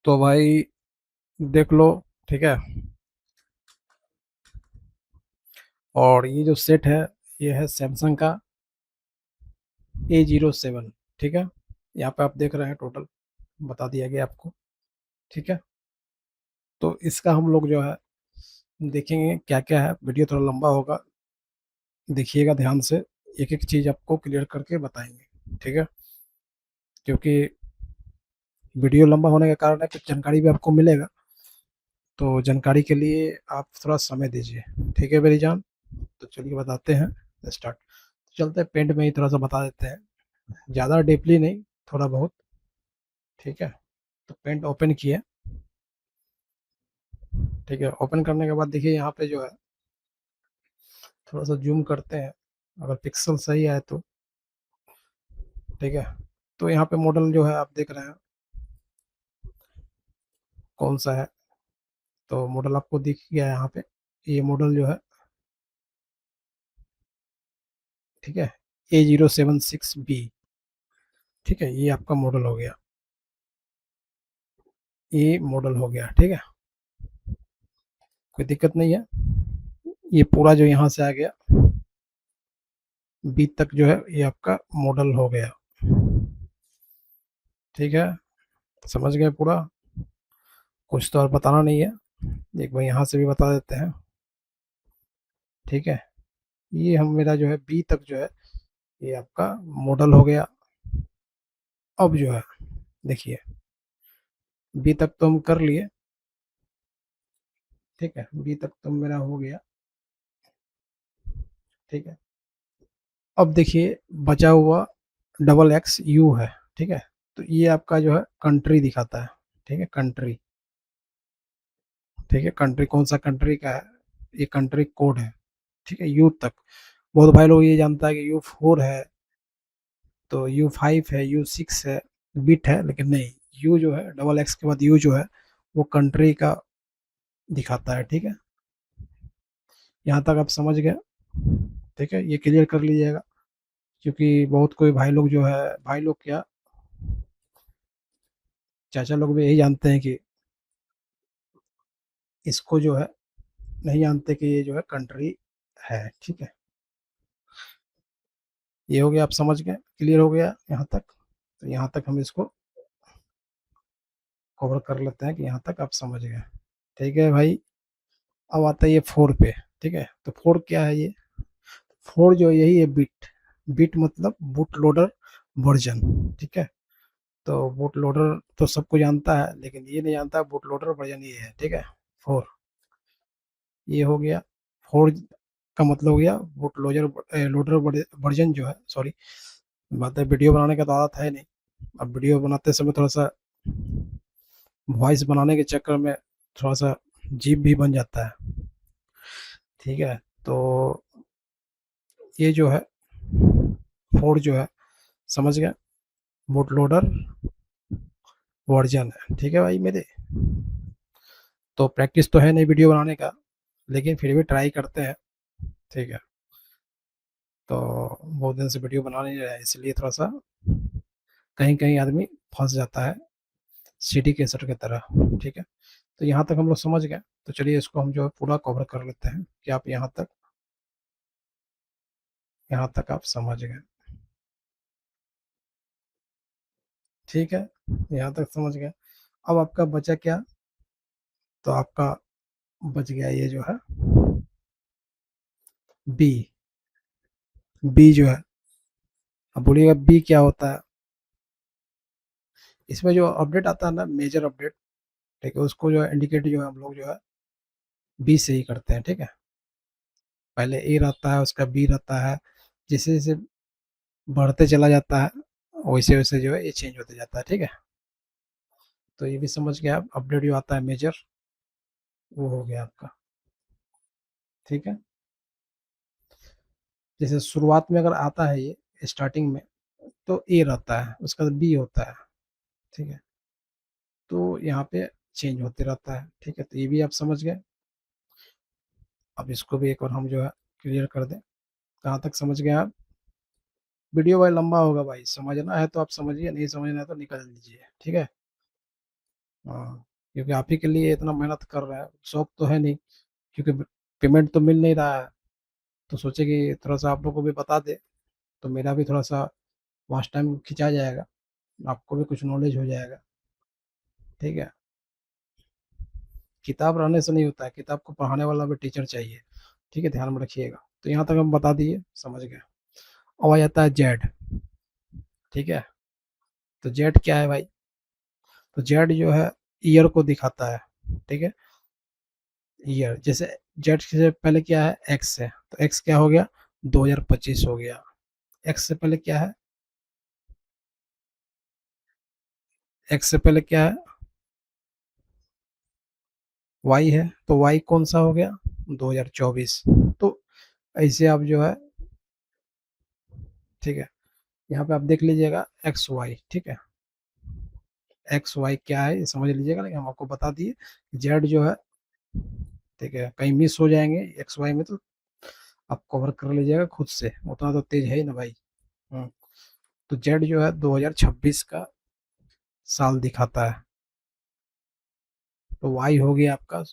तो भाई देख लो। ठीक है। और ये जो सेट है, ये है सैमसंग का A07। ठीक है। यहाँ पे आप देख रहे हैं, टोटल बता दिया गया आपको। ठीक है। तो इसका हम लोग जो है देखेंगे क्या क्या है। वीडियो थोड़ा लंबा होगा, देखिएगा ध्यान से। एक एक चीज़ आपको क्लियर करके बताएंगे। ठीक है। क्योंकि वीडियो लंबा होने का कारण है, कुछ जानकारी भी आपको मिलेगा। तो जानकारी के लिए आप थोड़ा समय दीजिए। ठीक है मेरी जान। तो चलिए बताते हैं। स्टार्ट। चलते हैं, पेंट में ही थोड़ा सा बता देते हैं, ज़्यादा डीपली नहीं, थोड़ा बहुत। ठीक है। तो पेंट ओपन किए। ठीक है। ओपन करने के बाद देखिए यहाँ पे जो है, थोड़ा सा जूम करते हैं, अगर पिक्सल सही आए तो। ठीक है। तो यहाँ पे मॉडल जो है आप देख रहे हैं कौन सा है। तो मॉडल आपको दिख गया है यहाँ पे। ये मॉडल जो है, ठीक है, A076B। ठीक है, ये आपका मॉडल हो गया। ये मॉडल हो गया। ठीक है। कोई दिक्कत नहीं है। ये पूरा जो यहाँ से आ गया बी तक जो है, ये आपका मॉडल हो गया। ठीक है। समझ गए पूरा। कुछ तो और बताना नहीं है। एक बार यहाँ से भी बता देते हैं। ठीक है। ये हम मेरा जो है बी तक जो है, ये आपका मॉडल हो गया। अब जो है देखिए, बी तक तो हम कर लिए। ठीक है, बी तक तो मेरा हो गया। ठीक है। अब देखिए, बचा हुआ XXU है। ठीक है। तो ये आपका जो है कंट्री दिखाता है। ठीक है, कंट्री। ठीक है, कंट्री कौन सा कंट्री का है, ये कंट्री कोड है। ठीक है, यू तक। बहुत भाई लोग ये जानता है कि U4 है, तो U5 है, U6 है, बिट है, लेकिन नहीं। यू जो है, XX के बाद यू जो है, वो कंट्री का दिखाता है। ठीक है। यहाँ तक आप समझ गए। ठीक है, ये क्लियर कर लीजिएगा। क्योंकि बहुत कोई भाई लोग जो है, भाई लोग क्या, चाचा लोग भी यही जानते हैं कि इसको जो है, नहीं जानते कि ये जो है कंट्री है। ठीक है। ये हो गया, आप समझ गए, क्लियर हो गया यहाँ तक। तो यहाँ तक हम इसको कवर कर लेते हैं कि यहाँ तक आप समझ गए। ठीक है भाई। अब आता है ये 4 पे। ठीक है। तो 4 क्या है ये? 4 जो यही है, बिट। बिट मतलब बूट लोडर वर्जन। ठीक है। तो बूट लोडर तो सबको जानता है, लेकिन ये नहीं जानता बूट लोडर वर्जन ये है। ठीक है। 4 ये हो गया। 4 का मतलब हो गया बूट लोडर लोडर वर्जन जो है, सॉरी, बात है, वीडियो बनाने का तो आदत है नहीं। अब वीडियो बनाते समय थोड़ा सा वॉइस बनाने के चक्कर में थोड़ा सा जीप भी बन जाता है। ठीक है। तो ये जो है 4 जो है, समझ गया, बूट लोडर वर्जन है। ठीक है भाई मेरे। तो प्रैक्टिस तो है नहीं वीडियो बनाने का, लेकिन फिर भी ट्राई करते हैं। ठीक है। तो बहुत दिन से वीडियो बना नहीं रहा है, इसलिए थोड़ा सा कहीं कहीं आदमी फंस जाता है, सीडी केसर की तरह। ठीक है। तो यहाँ तक हम लोग समझ गए। तो चलिए इसको हम जो है पूरा कवर कर लेते हैं कि आप यहाँ तक आप समझ गए। ठीक है। यहाँ तक समझ गए। अब आपका बचा क्या? तो आपका बच गया ये जो है बी। बी जो है, अब बोलिएगा बी क्या होता है? इसमें जो अपडेट आता है ना, मेजर अपडेट, ठीक है, उसको जो है इंडिकेट जो है हम लोग जो है बी से ही करते हैं। ठीक है। पहले ए रहता है, उसका बी रहता है। जैसे जैसे बढ़ते चला जाता है, वैसे वैसे जो है ये चेंज होते जाता है। ठीक है। तो ये भी समझ गया आप, अपडेट जो आता है मेजर, वो हो गया आपका। ठीक है। जैसे शुरुआत में अगर आता है ये, स्टार्टिंग में, तो ए रहता है, उसका बी होता है। ठीक है। तो यहाँ पे चेंज होते रहता है। ठीक है। तो ये भी आप समझ गए। अब इसको भी एक बार हम जो है क्लियर कर दें। कहाँ तक समझ गए आप? वीडियो भाई लंबा होगा भाई, समझना है तो आप समझिए, नहीं समझना है तो निकल लीजिए। ठीक है। हाँ, क्योंकि आप ही के लिए इतना मेहनत कर रहे हैं, शौक तो है नहीं, क्योंकि पेमेंट तो मिल नहीं रहा है। तो सोचे कि थोड़ा सा आप लोग को भी बता दे, तो मेरा भी थोड़ा सा वॉच टाइम खिंचा जाएगा, आपको भी कुछ नॉलेज हो जाएगा। ठीक है। किताब रहने से नहीं होता है, किताब को पढ़ाने वाला भी टीचर चाहिए। ठीक है, ध्यान में रखिएगा। तो यहाँ तक हम बता दिए, समझ गए। अब आ जाता है जेड। ठीक है। तो जेड क्या है भाई? तो जेड जो है ईयर को दिखाता है। ठीक है। ईयर, जैसे जेड से पहले क्या है? एक्स है, तो एक्स क्या हो गया? 2025 हो गया। एक्स से पहले क्या है? एक्स से पहले क्या है? वाई है, तो वाई कौन सा हो गया? 2024। तो ऐसे आप जो है, ठीक है, यहाँ पे आप देख लीजिएगा एक्स वाई। ठीक है। एक्स वाई क्या है ये समझ लीजिएगा, लेकिन हम आपको बता दिए। जेड जो है, ठीक है, कहीं मिस हो जाएंगे एक्स वाई में तो आप कवर कर लीजिएगा खुद से, उतना तो तेज है ही ना भाई। हम्म। तो जेड जो है 2026 का साल दिखाता है। तो वाई हो गया आपका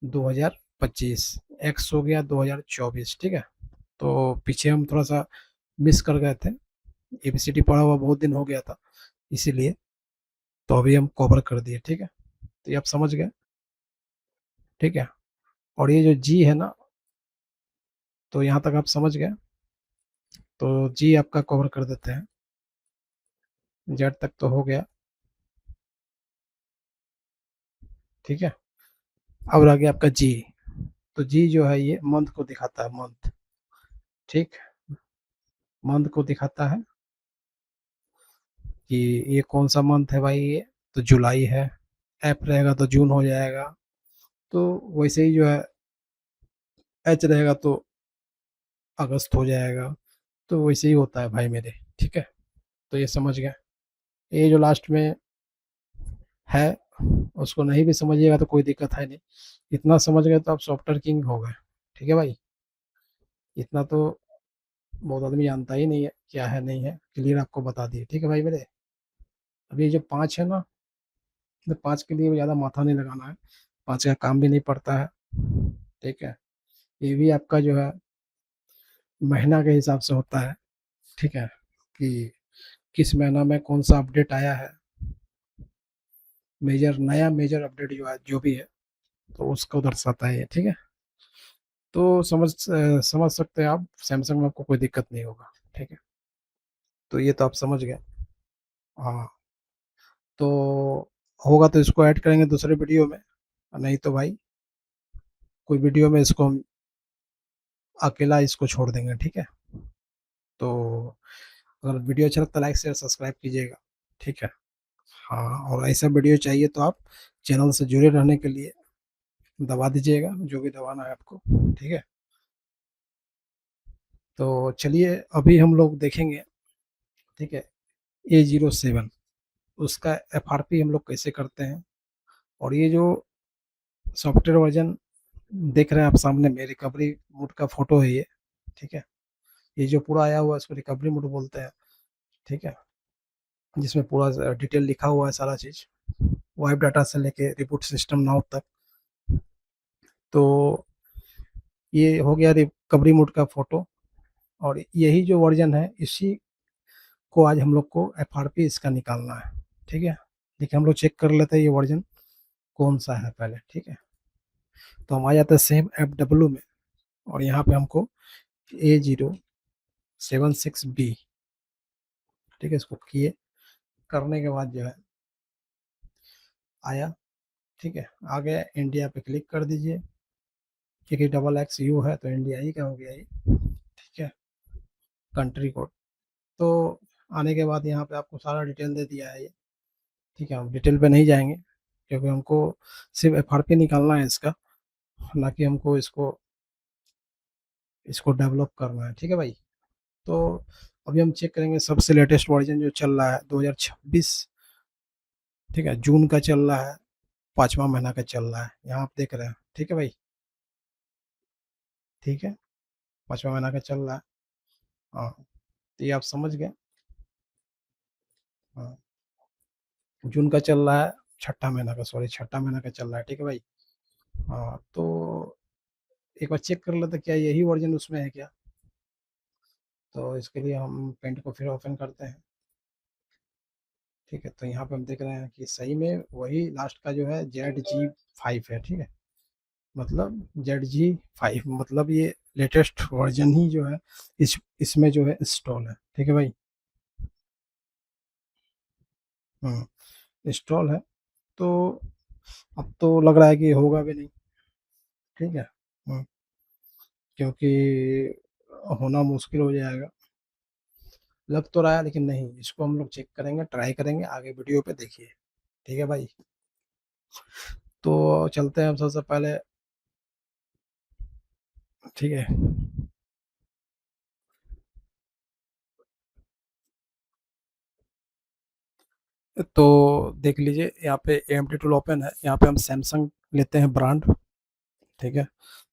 2025, एक्स हो गया 2024। ठीक है। तो पीछे हम थोड़ा सा मिस कर गए थे, एबीसीडी पढ़ा हुआ बहुत दिन हो गया था, इसीलिए। तो अभी हम कवर कर दिए। ठीक है। तो ये आप समझ गए। ठीक है। और ये जो जी है ना, तो यहाँ तक आप समझ गए। तो जी आपका कवर कर देते हैं, जेड तक तो हो गया। ठीक है। अब रह गया आपका जी। तो जी जो है ये मंथ को दिखाता है, मंथ। ठीक। मंथ को दिखाता है कि ये कौन सा मंथ है भाई, ये तो जुलाई है। एफ रहेगा तो जून हो जाएगा। तो वैसे ही जो है एच रहेगा तो अगस्त हो जाएगा। तो वैसे ही होता है भाई मेरे। ठीक है। तो ये समझ गए। ये जो लास्ट में है, उसको नहीं भी समझिएगा तो कोई दिक्कत है नहीं, इतना समझ गए तो आप सॉफ्टवेयर किंग हो गए। ठीक है भाई। इतना तो बहुत आदमी जानता ही नहीं है, क्या है नहीं है, क्लियर आपको बता दिए। ठीक है भाई मेरे। अभी ये जो पाँच है ना, तो पाँच के लिए ज़्यादा माथा नहीं लगाना है, पाँच का काम भी नहीं पड़ता है। ठीक है। ये भी आपका जो है महीना के हिसाब से होता है। ठीक है, कि किस महीना में कौन सा अपडेट आया है, मेजर नया मेजर अपडेट जो है जो भी है, तो उसको दर्शाता है ये। ठीक है। तो समझ सकते हैं आप, सैमसंग में आपको कोई दिक्कत नहीं होगा। ठीक है। तो ये तो आप समझ गए। हाँ। तो होगा तो इसको ऐड करेंगे दूसरे वीडियो में, नहीं तो भाई कोई वीडियो में इसको हम अकेला इसको छोड़ देंगे। ठीक है। तो अगर वीडियो अच्छा लगता है लाइक शेयर सब्सक्राइब कीजिएगा। ठीक है। हाँ, और ऐसा वीडियो चाहिए तो आप चैनल से जुड़े रहने के लिए दबा दीजिएगा जो भी दबाना है आपको। ठीक है। तो चलिए अभी हम लोग देखेंगे। ठीक है। A07, उसका FRP हम लोग कैसे करते हैं। और ये जो सॉफ्टवेयर वर्जन देख रहे हैं आप सामने में, रिकवरी मोड का फोटो है ये। ठीक है। ये जो पूरा आया हुआ है इसको रिकवरी मोड बोलते हैं। ठीक है। जिसमें पूरा डिटेल लिखा हुआ है सारा चीज़, वाइप डाटा से लेके रिपोर्ट सिस्टम नाउ तक। तो ये हो गया रिकवरी मोड का फोटो। और यही जो वर्जन है, इसी को आज हम लोग को FRP इसका निकालना है। ठीक है। देखिए हम लोग चेक कर लेते हैं ये वर्जन कौन सा है पहले। ठीक है। तो हम आ जाते हैं सेम FW में, और यहाँ पे हमको A076B। ठीक है, इसको किए करने के बाद जो है आया। ठीक है। आ गया, इंडिया पे क्लिक कर दीजिए, क्योंकि XXU है तो इंडिया ही का हो गया ये। ठीक है। Country code. तो आने के बाद यहाँ पे आपको सारा डिटेल दे दिया है ये। ठीक है, हम डिटेल पे नहीं जाएंगे, क्योंकि हमको सिर्फ FRP निकालना है इसका, ना कि हमको इसको इसको डेवलप करना है। ठीक है भाई। तो अभी हम चेक करेंगे सबसे लेटेस्ट वर्जन जो चल रहा है 2026। ठीक है, जून का चल रहा है, पाँचवा महीना का चल रहा है, यहाँ आप देख रहे हैं। ठीक है भाई। ठीक है, पाँचवा महीना का चल रहा है। हाँ, तो ये आप समझ गए। हाँ, जून का चल रहा है छठा महीना का, सॉरी छठा महीना का चल रहा है, ठीक है भाई। हाँ, तो एक बार चेक कर लेते क्या यही वर्जन उसमें है क्या। तो इसके लिए हम पेंट को फिर ओपन करते हैं। ठीक है, तो यहाँ पे हम देख रहे हैं कि सही में वही लास्ट का जो है ZG5 है, ठीक है। मतलब ZG5 मतलब ये लेटेस्ट वर्जन ही जो है इसमें जो है इंस्टॉल है, ठीक है भाई। इंस्टॉल है। तो अब तो लग रहा है कि होगा भी नहीं, ठीक है। हम्म, क्योंकि होना मुश्किल हो जाएगा। लग तो रहा है लेकिन नहीं, इसको हम लोग चेक करेंगे, ट्राई करेंगे, आगे वीडियो पे देखिए, ठीक है भाई। तो चलते हैं हम सबसे पहले, ठीक है। तो देख लीजिए यहाँ पे AMD टूल ओपन है, यहाँ पे हम सैमसंग लेते हैं ब्रांड, ठीक है।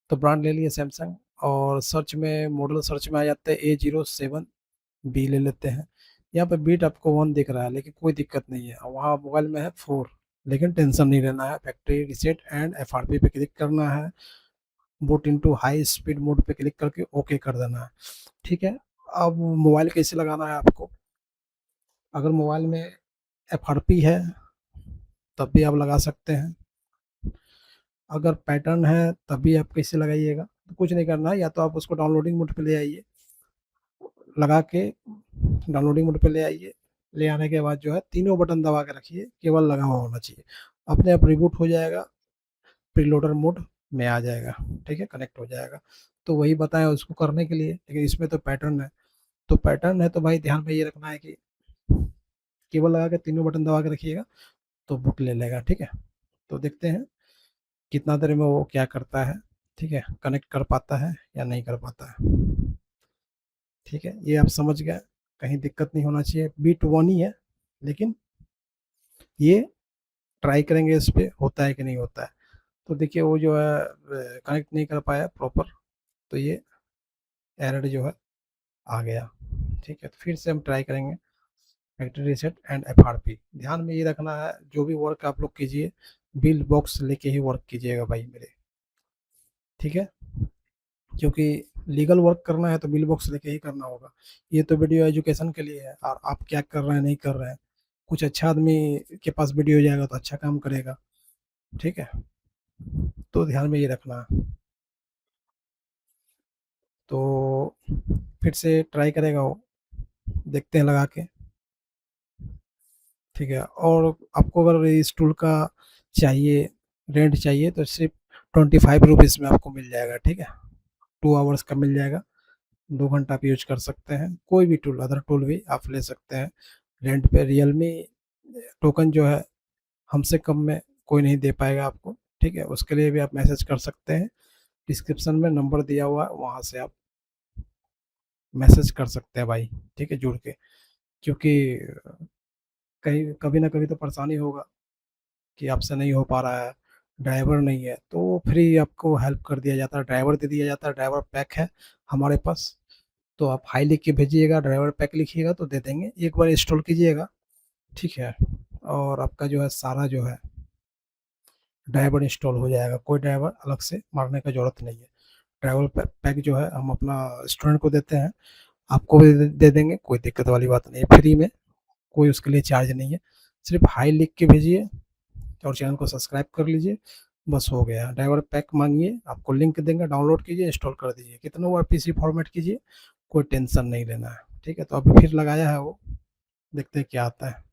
तो ब्रांड ले लिए सैमसंग, और सर्च में मॉडल सर्च में आ जाते हैं A07B ले लेते हैं। यहाँ पे बीट आपको 1 दिख रहा है लेकिन कोई दिक्कत नहीं है, वहाँ मोबाइल में है 4। लेकिन टेंशन नहीं लेना है, फैक्ट्री रीसेट एंड FRP पे क्लिक करना है, boot into high speed mode पे क्लिक करके ओके कर देना है, ठीक है। अब मोबाइल कैसे लगाना है आपको, अगर मोबाइल में FRP है तब भी आप लगा सकते हैं, अगर पैटर्न है तब भी आप कैसे लगाइएगा, तो कुछ नहीं करना है, या तो आप उसको डाउनलोडिंग मोड पे ले आइए, लगा के डाउनलोडिंग मोड पे ले आइए, ले आने के बाद जो है तीनों बटन दबा के रखिए, केवल लगा हुआ होना चाहिए, अपने आप रिबूट हो जाएगा, प्रीलोडर मोड में आ जाएगा, ठीक है, कनेक्ट हो जाएगा। तो वही बताया उसको करने के लिए, लेकिन इसमें तो पैटर्न है, तो पैटर्न है तो भाई ध्यान में ये रखना है कि केबल लगा के तीनों बटन दबा के रखिएगा, तो बुक ले लेगा, ठीक है। तो देखते हैं कितना देर में वो क्या करता है, ठीक है, कनेक्ट कर पाता है या नहीं कर पाता है, ठीक है। ये आप समझ गए, कहीं दिक्कत नहीं होना चाहिए, बीट 1 ही है, लेकिन ये ट्राई करेंगे इस पे होता है कि नहीं होता है। तो देखिए वो जो है कनेक्ट नहीं कर पाया प्रॉपर, तो ये एरर जो है आ गया, ठीक है। तो फिर से हम ट्राई करेंगे, फैक्ट्री रीसेट एंड FRP। ध्यान में ये रखना है, जो भी वर्क आप लोग कीजिए बिल बॉक्स लेके ही वर्क कीजिएगा भाई मेरे, ठीक है। क्योंकि लीगल वर्क करना है तो बिल बॉक्स लेके ही करना होगा। ये तो वीडियो एजुकेशन के लिए है, और आप क्या कर रहे हैं नहीं कर रहे हैं, कुछ अच्छा आदमी के पास वीडियो जाएगा तो अच्छा काम करेगा, ठीक है। तो ध्यान में ये रखना है। तो फिर से ट्राई करेगा वो, देखते हैं लगा के, ठीक है। और आपको अगर इस टूल का चाहिए, रेंट चाहिए, तो सिर्फ 25 रुपीज़ में आपको मिल जाएगा, ठीक है। 2 आवर्स का मिल जाएगा, 2 घंटा आप यूज कर सकते हैं, कोई भी टूल, अदर टूल भी आप ले सकते हैं रेंट पे। रियलमी टोकन जो है हमसे कम में कोई नहीं दे पाएगा आपको, ठीक है। उसके लिए भी आप मैसेज कर सकते हैं, डिस्क्रिप्शन में नंबर दिया हुआ है, वहाँ से आप मैसेज कर सकते हैं भाई, ठीक है, जुड़ के। क्योंकि कहीं कभी ना कभी तो परेशानी होगा कि आपसे नहीं हो पा रहा है, ड्राइवर नहीं है, तो फ्री आपको हेल्प कर दिया जाता है, ड्राइवर दे दिया जाता है, ड्राइवर पैक है हमारे पास। तो आप हाई लिख के भेजिएगा, ड्राइवर पैक लिखिएगा तो दे देंगे, एक बार इंस्टॉल कीजिएगा, ठीक है। और आपका जो है सारा जो है ड्राइवर इंस्टॉल हो जाएगा, कोई ड्राइवर अलग से मारने का जरूरत नहीं है। ड्राइवर पैक जो है हम अपना स्टूडेंट को देते हैं, आपको भी दे देंगे, कोई दिक्कत वाली बात नहीं है, फ्री में, कोई उसके लिए चार्ज नहीं है। सिर्फ हाई लिख के भेजिए और चैनल को सब्सक्राइब कर लीजिए, बस हो गया। ड्राइवर पैक मांगिए, आपको लिंक देंगे, डाउनलोड कीजिए, इंस्टॉल कर दीजिए, कितना बार PC फॉर्मेट कीजिए, कोई टेंशन नहीं लेना है, ठीक है। तो अभी फिर लगाया है वो, देखते हैं क्या आता है।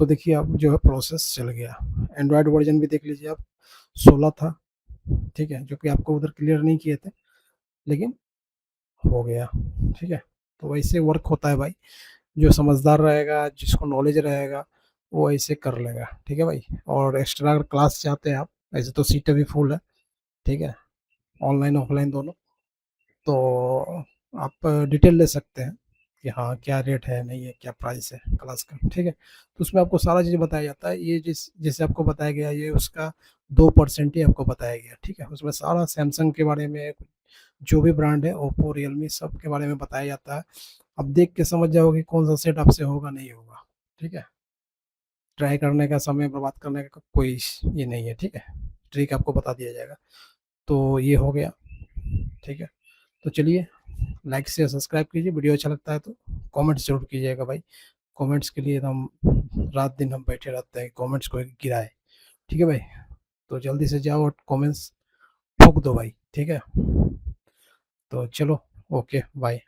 तो देखिए अब जो है प्रोसेस चल गया, एंड्रॉयड वर्जन भी देख लीजिए आप, 16 था, ठीक है, जो कि आपको उधर क्लियर नहीं किए थे, लेकिन हो गया, ठीक है। तो वैसे वर्क होता है भाई, जो समझदार रहेगा, जिसको नॉलेज रहेगा, वो ऐसे कर लेगा, ठीक है भाई। और एक्स्ट्रा अगर क्लास चाहते हैं आप, ऐसे तो सीटें भी फुल है, ठीक है, ऑनलाइन ऑफलाइन दोनों। तो आप डिटेल ले सकते हैं कि हाँ क्या रेट है, नहीं है, क्या प्राइस है क्लास का, ठीक है। तो उसमें आपको सारा चीज़ बताया जाता है, ये जैसे आपको बताया गया, ये उसका 2% ही आपको बताया गया, ठीक है। उसमें सारा सैमसंग के बारे में, जो भी ब्रांड है, ओप्पो, रियलमी, सब के बारे में बताया जाता है। अब देख के समझ जाओगे कौन सा सेट आपसे होगा नहीं होगा, ठीक है। ट्राई करने का, समय बर्बाद करने का कोई ये नहीं है, ठीक है। ट्रिक आपको बता दिया जाएगा। तो ये हो गया, ठीक है। तो चलिए, लाइक शेयर सब्सक्राइब कीजिए, वीडियो अच्छा लगता है तो कमेंट्स जरूर कीजिएगा भाई। कमेंट्स के लिए एकदम रात दिन हम बैठे रहते हैं, कमेंट्स को गिराए, ठीक है भाई। तो जल्दी से जाओ और कमेंट्स ठोक दो भाई, ठीक है। तो चलो, ओके बाय।